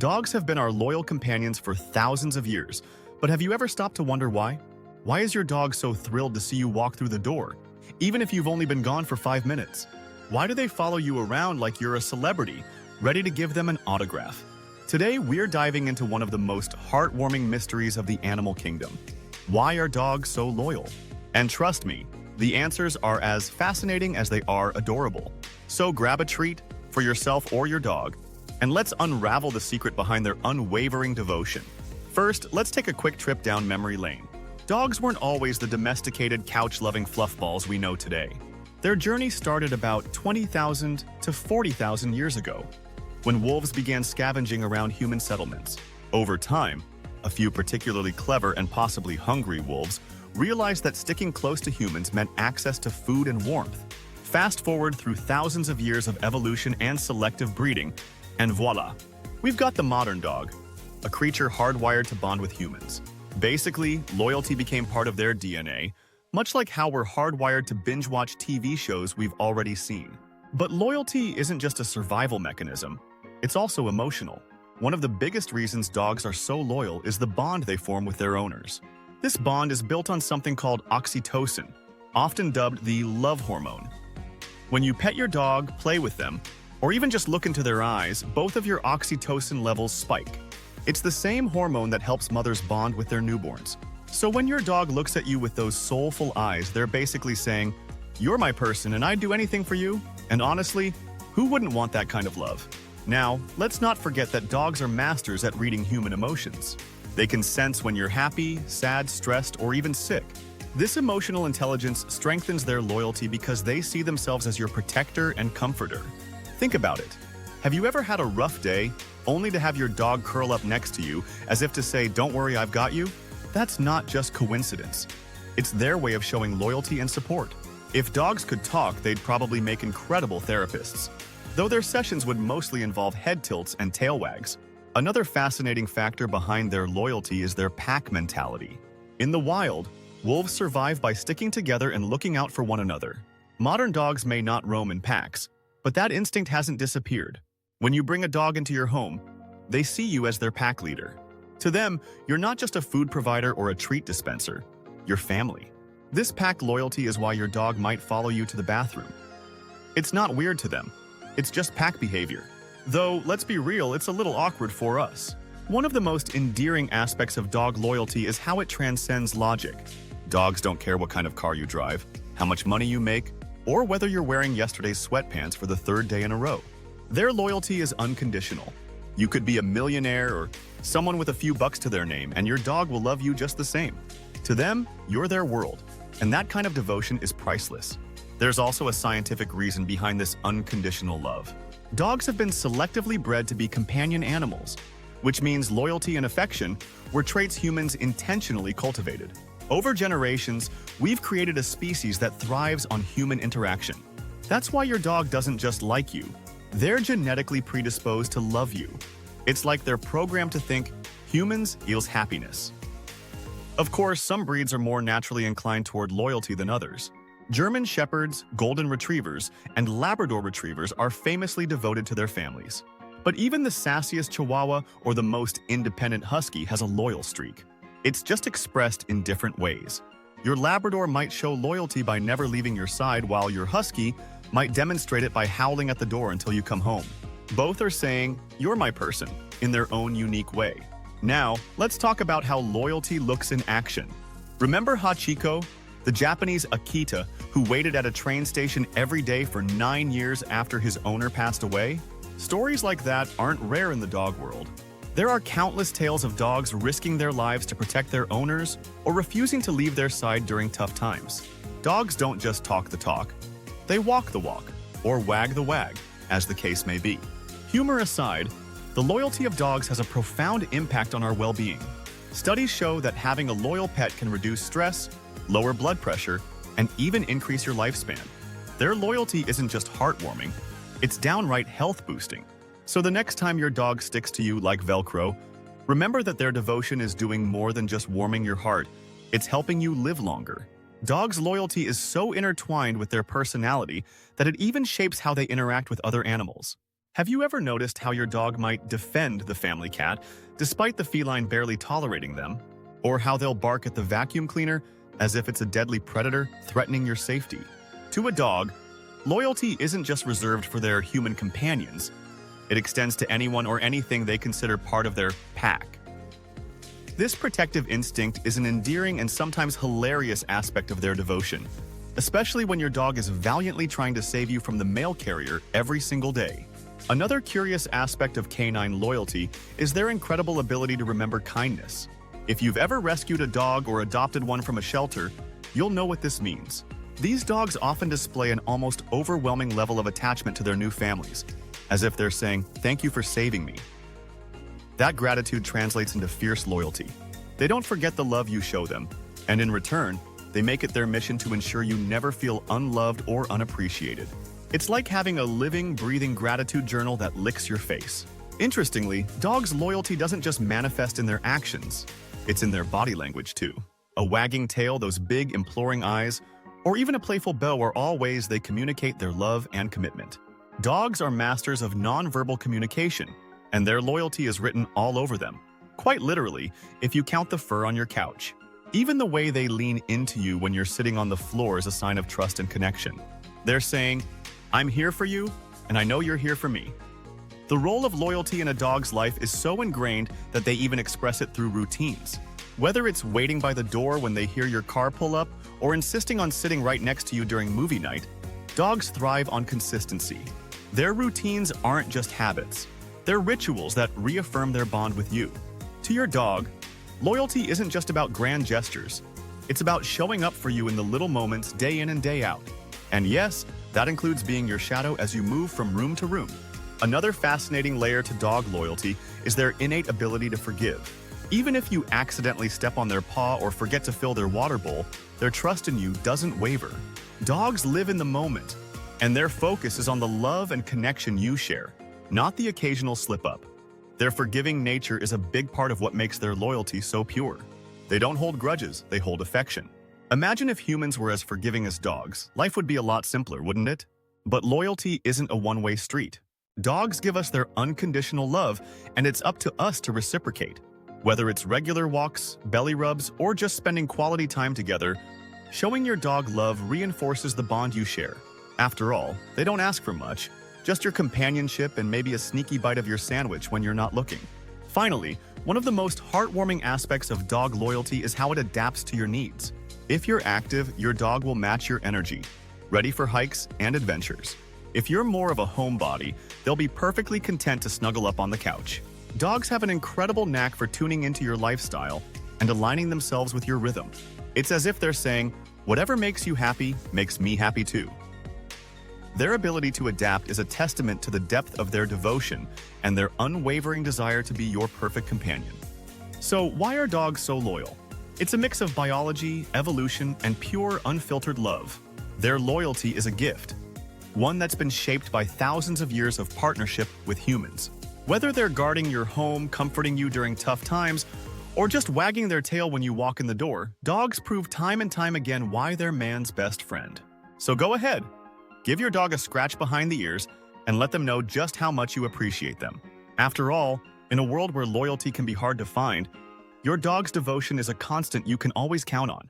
Dogs have been our loyal companions for thousands of years, but have you ever stopped to wonder why? Why is your dog so thrilled to see you walk through the door, even if you've only been gone for 5 minutes? Why do they follow you around like you're a celebrity, ready to give them an autograph? Today, we're diving into one of the most heartwarming mysteries of the animal kingdom. Why are dogs so loyal? And trust me, the answers are as fascinating as they are adorable. So grab a treat for yourself or your dog, and let's unravel the secret behind their unwavering devotion. First, let's take a quick trip down memory lane. Dogs weren't always the domesticated, couch-loving fluffballs we know today. Their journey started about 20,000 to 40,000 years ago, when wolves began scavenging around human settlements. Over time, a few particularly clever and possibly hungry wolves realized that sticking close to humans meant access to food and warmth. Fast forward through thousands of years of evolution and selective breeding, and voila, we've got the modern dog, a creature hardwired to bond with humans. Basically, loyalty became part of their DNA, much like how we're hardwired to binge-watch TV shows we've already seen. But loyalty isn't just a survival mechanism, it's also emotional. One of the biggest reasons dogs are so loyal is the bond they form with their owners. This bond is built on something called oxytocin, often dubbed the love hormone. When you pet your dog, play with them, or even just look into their eyes, both of your oxytocin levels spike. It's the same hormone that helps mothers bond with their newborns. So when your dog looks at you with those soulful eyes, they're basically saying, "You're my person and I'd do anything for you." And honestly, who wouldn't want that kind of love? Now, let's not forget that dogs are masters at reading human emotions. They can sense when you're happy, sad, stressed, or even sick. This emotional intelligence strengthens their loyalty because they see themselves as your protector and comforter. Think about it. Have you ever had a rough day, only to have your dog curl up next to you as if to say, "Don't worry, I've got you"? That's not just coincidence. It's their way of showing loyalty and support. If dogs could talk, they'd probably make incredible therapists, though their sessions would mostly involve head tilts and tail wags. Another fascinating factor behind their loyalty is their pack mentality. In the wild, wolves survive by sticking together and looking out for one another. Modern dogs may not roam in packs, but that instinct hasn't disappeared. When you bring a dog into your home, they see you as their pack leader. To them, you're not just a food provider or a treat dispenser, you're family. This pack loyalty is why your dog might follow you to the bathroom. It's not weird to them, it's just pack behavior. Though, let's be real, it's a little awkward for us. One of the most endearing aspects of dog loyalty is how it transcends logic. Dogs don't care what kind of car you drive, how much money you make, or whether you're wearing yesterday's sweatpants for the 3rd day in a row. Their loyalty is unconditional. You could be a millionaire or someone with a few bucks to their name, and your dog will love you just the same. To them, you're their world, and that kind of devotion is priceless. There's also a scientific reason behind this unconditional love. Dogs have been selectively bred to be companion animals, which means loyalty and affection were traits humans intentionally cultivated. Over generations, we've created a species that thrives on human interaction. That's why your dog doesn't just like you. They're genetically predisposed to love you. It's like they're programmed to think, humans equals happiness. Of course, some breeds are more naturally inclined toward loyalty than others. German Shepherds, Golden Retrievers, and Labrador Retrievers are famously devoted to their families. But even the sassiest Chihuahua or the most independent Husky has a loyal streak. It's just expressed in different ways. Your Labrador might show loyalty by never leaving your side, while your Husky might demonstrate it by howling at the door until you come home. Both are saying, "You're my person," in their own unique way. Now, let's talk about how loyalty looks in action. Remember Hachiko, the Japanese Akita who waited at a train station every day for 9 years after his owner passed away? Stories like that aren't rare in the dog world. There are countless tales of dogs risking their lives to protect their owners or refusing to leave their side during tough times. Dogs don't just talk the talk, they walk the walk, or wag the wag, as the case may be. Humor aside, the loyalty of dogs has a profound impact on our well-being. Studies show that having a loyal pet can reduce stress, lower blood pressure, and even increase your lifespan. Their loyalty isn't just heartwarming, it's downright health-boosting. So the next time your dog sticks to you like Velcro, remember that their devotion is doing more than just warming your heart, it's helping you live longer. Dogs' loyalty is so intertwined with their personality that it even shapes how they interact with other animals. Have you ever noticed how your dog might defend the family cat, despite the feline barely tolerating them? Or how they'll bark at the vacuum cleaner as if it's a deadly predator threatening your safety? To a dog, loyalty isn't just reserved for their human companions. It extends to anyone or anything they consider part of their pack. This protective instinct is an endearing and sometimes hilarious aspect of their devotion, especially when your dog is valiantly trying to save you from the mail carrier every single day. Another curious aspect of canine loyalty is their incredible ability to remember kindness. If you've ever rescued a dog or adopted one from a shelter, you'll know what this means. These dogs often display an almost overwhelming level of attachment to their new families, as if they're saying, "Thank you for saving me." That gratitude translates into fierce loyalty. They don't forget the love you show them, and in return, they make it their mission to ensure you never feel unloved or unappreciated. It's like having a living, breathing gratitude journal that licks your face. Interestingly, dogs' loyalty doesn't just manifest in their actions. It's in their body language too. A wagging tail, those big, imploring eyes, or even a playful bow are all ways they communicate their love and commitment. Dogs are masters of nonverbal communication, and their loyalty is written all over them. Quite literally, if you count the fur on your couch. Even the way they lean into you when you're sitting on the floor is a sign of trust and connection. They're saying, "I'm here for you, and I know you're here for me." The role of loyalty in a dog's life is so ingrained that they even express it through routines. Whether it's waiting by the door when they hear your car pull up, or insisting on sitting right next to you during movie night, dogs thrive on consistency. Their routines aren't just habits. They're rituals that reaffirm their bond with you. To your dog, loyalty isn't just about grand gestures. It's about showing up for you in the little moments day in and day out. And yes, that includes being your shadow as you move from room to room. Another fascinating layer to dog loyalty is their innate ability to forgive. Even if you accidentally step on their paw or forget to fill their water bowl, their trust in you doesn't waver. Dogs live in the moment, and their focus is on the love and connection you share, not the occasional slip-up. Their forgiving nature is a big part of what makes their loyalty so pure. They don't hold grudges, they hold affection. Imagine if humans were as forgiving as dogs. Life would be a lot simpler, wouldn't it? But loyalty isn't a one-way street. Dogs give us their unconditional love, and it's up to us to reciprocate. Whether it's regular walks, belly rubs, or just spending quality time together, showing your dog love reinforces the bond you share. After all, they don't ask for much, just your companionship and maybe a sneaky bite of your sandwich when you're not looking. Finally, one of the most heartwarming aspects of dog loyalty is how it adapts to your needs. If you're active, your dog will match your energy, ready for hikes and adventures. If you're more of a homebody, they'll be perfectly content to snuggle up on the couch. Dogs have an incredible knack for tuning into your lifestyle and aligning themselves with your rhythm. It's as if they're saying, "Whatever makes you happy makes me happy too." Their ability to adapt is a testament to the depth of their devotion and their unwavering desire to be your perfect companion. So why are dogs so loyal? It's a mix of biology, evolution, and pure, unfiltered love. Their loyalty is a gift, one that's been shaped by thousands of years of partnership with humans. Whether they're guarding your home, comforting you during tough times, or just wagging their tail when you walk in the door, dogs prove time and time again why they're man's best friend. So go ahead, give your dog a scratch behind the ears and let them know just how much you appreciate them. After all, in a world where loyalty can be hard to find, your dog's devotion is a constant you can always count on.